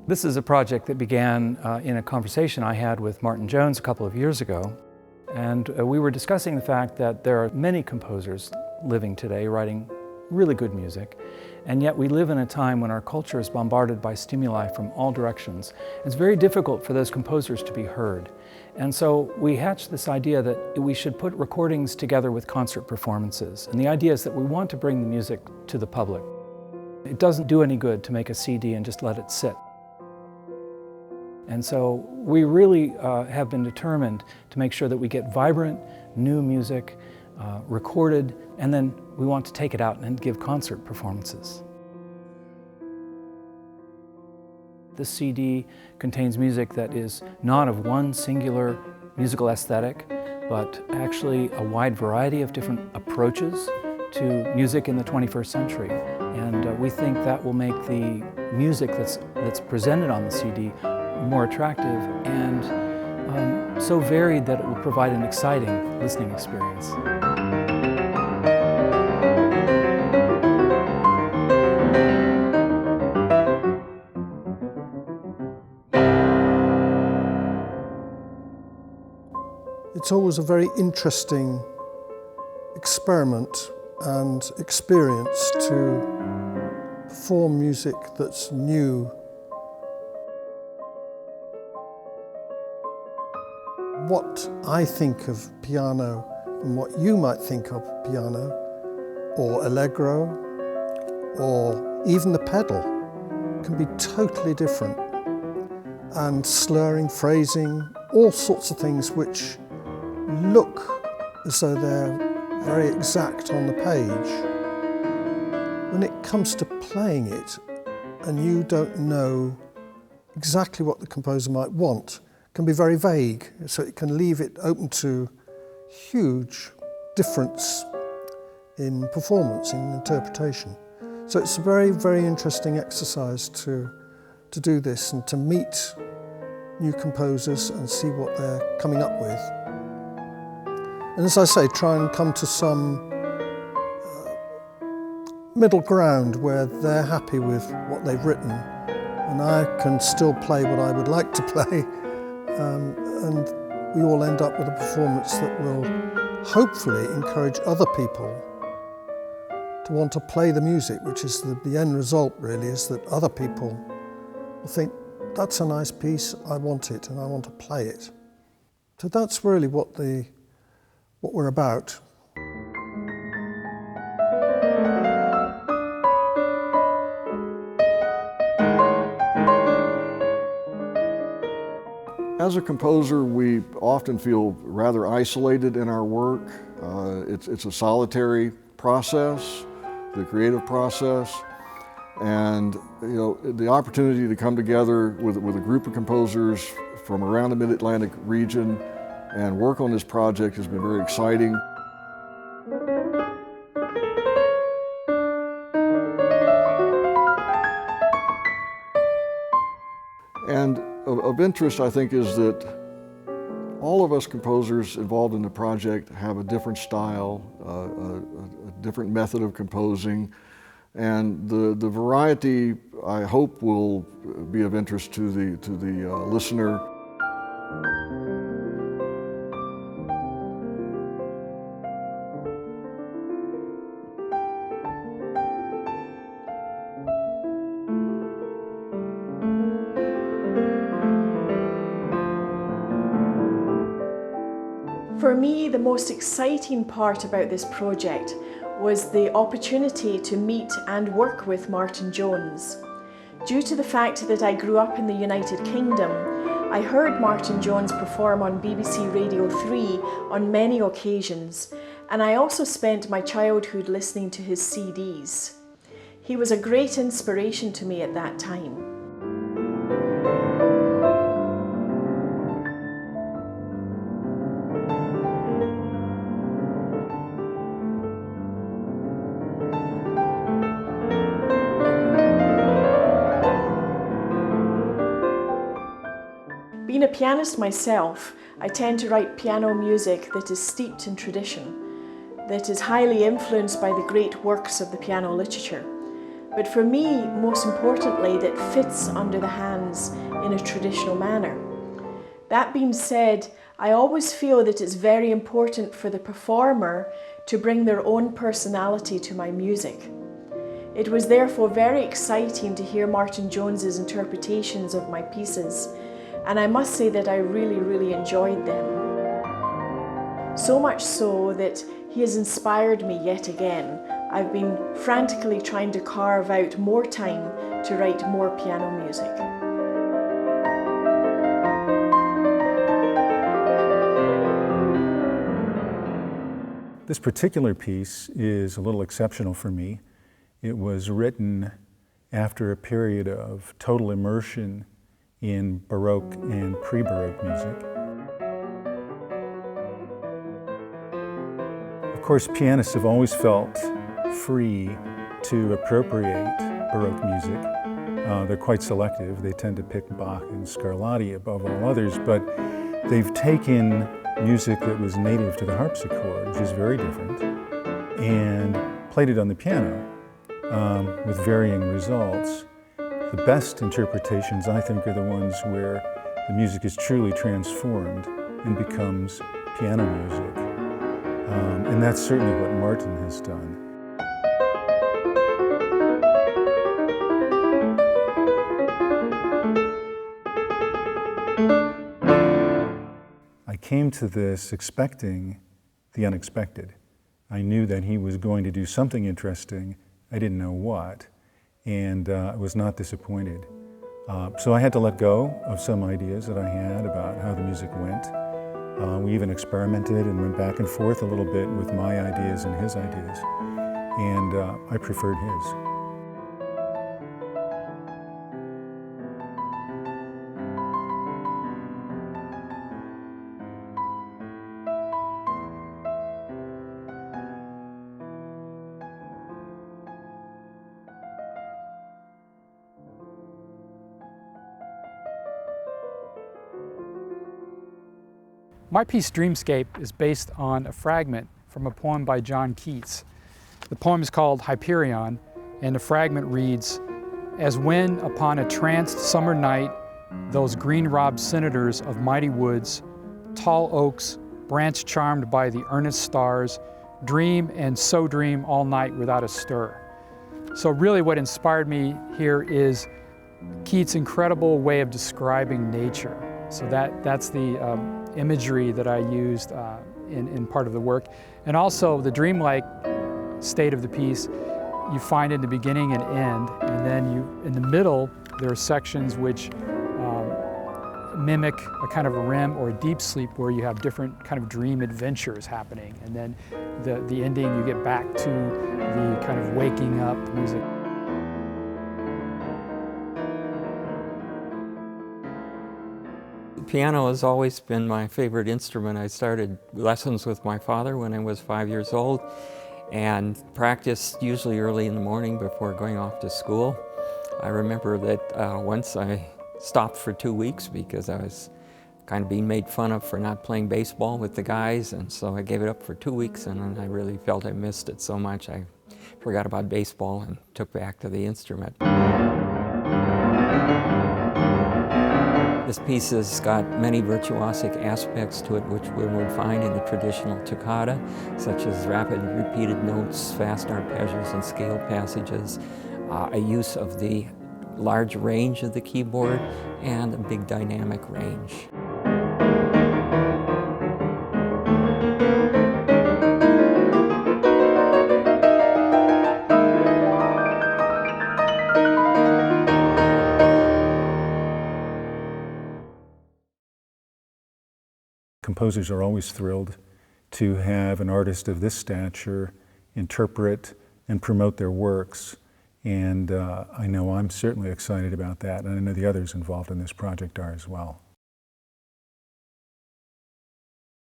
This is a project that began in a conversation I had with Martin Jones a couple of years ago. And we were discussing the fact that there are many composers living today writing really good music, and yet we live in a time when our culture is bombarded by stimuli from all directions. It's very difficult for those composers to be heard. And so we hatched this idea that we should put recordings together with concert performances. And the idea is that we want to bring the music to the public. It doesn't do any good to make a CD and just let it sit. And so we really have been determined to make sure that we get vibrant, new music recorded, and then we want to take it out and give concert performances. This CD contains music that is not of one singular musical aesthetic, but actually a wide variety of different approaches to music in the 21st century. And we think that will make the music that's presented on the CD more attractive and so varied that it will provide an exciting listening experience. It's always a very interesting experiment and experience to perform music that's new. What I think of piano and what you might think of piano, or allegro, or even the pedal, can be totally different. And slurring, phrasing, all sorts of things which look as though they're very exact on the page. When it comes to playing it, and you don't know exactly what the composer might want, can be very vague, so it can leave it open to huge difference in performance, in interpretation. So it's a very, very interesting exercise to do this and to meet new composers and see what they're coming up with. And as I say, try and come to some middle ground where they're happy with what they've written and I can still play what I would like to play. And we all end up with a performance that will hopefully encourage other people to want to play the music, which is the end result really, is that other people will think, that's a nice piece, I want it and I want to play it. So that's really what we're about. As a composer, we often feel rather isolated in our work. It's a solitary process, the creative process, and the opportunity to come together with a group of composers from around the Mid-Atlantic region and work on this project has been very exciting. And of interest, I think, is that all of us composers involved in the project have a different style, a different method of composing, and the variety, I hope, will be of interest to the listener. For me, the most exciting part about this project was the opportunity to meet and work with Martin Jones. Due to the fact that I grew up in the United Kingdom, I heard Martin Jones perform on BBC Radio 3 on many occasions, and I also spent my childhood listening to his CDs. He was a great inspiration to me at that time. Being a pianist myself, I tend to write piano music that is steeped in tradition, that is highly influenced by the great works of the piano literature. but for me, most importantly, that fits under the hands in a traditional manner. That being said, I always feel that it's very important for the performer to bring their own personality to my music. It was therefore very exciting to hear Martin Jones's interpretations of my pieces, and I must say that I really enjoyed them. So much so that he has inspired me yet again. I've been frantically trying to carve out more time to write more piano music. This particular piece is a little exceptional for me. It was written after a period of total immersion in Baroque and pre-Baroque music. Of course, pianists have always felt free to appropriate Baroque music. They're quite selective. They tend to pick Bach and Scarlatti above all others, but they've taken music that was native to the harpsichord, which is very different, and played it on the piano with varying results. The best interpretations, I think, are the ones where the music is truly transformed and becomes piano music. And that's certainly what Martin has done. I came to this expecting the unexpected. I knew that he was going to do something interesting. I didn't know what, and I was not disappointed. So I had to let go of some ideas that I had about how the music went. We even experimented and went back and forth a little bit with my ideas and his ideas, and I preferred his. My piece, Dreamscape, is based on a fragment from a poem by John Keats. The poem is called Hyperion, and the fragment reads, "As when upon a tranced summer night, those green-robbed senators of mighty woods, tall oaks, branch charmed by the earnest stars, dream and so dream all night without a stir." So really what inspired me here is Keats' incredible way of describing nature. So that's the imagery that I used in part of the work. And also the dreamlike state of the piece, you find in the beginning and end, and then in the middle, there are sections which mimic a kind of a REM or a deep sleep where you have different kind of dream adventures happening. And then the ending, you get back to the kind of waking up music. Piano has always been my favorite instrument. I started lessons with my father when I was 5 years old and practiced usually early in the morning before going off to school. I remember that once I stopped for 2 weeks because I was kind of being made fun of for not playing baseball with the guys, and so I gave it up for 2 weeks, and then I really felt I missed it so much I forgot about baseball and took back to the instrument. This piece has got many virtuosic aspects to it which we would find in the traditional toccata, such as rapid repeated notes, fast arpeggios and scale passages, a use of the large range of the keyboard, and a big dynamic range. Composers are always thrilled to have an artist of this stature interpret and promote their works, and I know I'm certainly excited about that, and I know the others involved in this project are as well.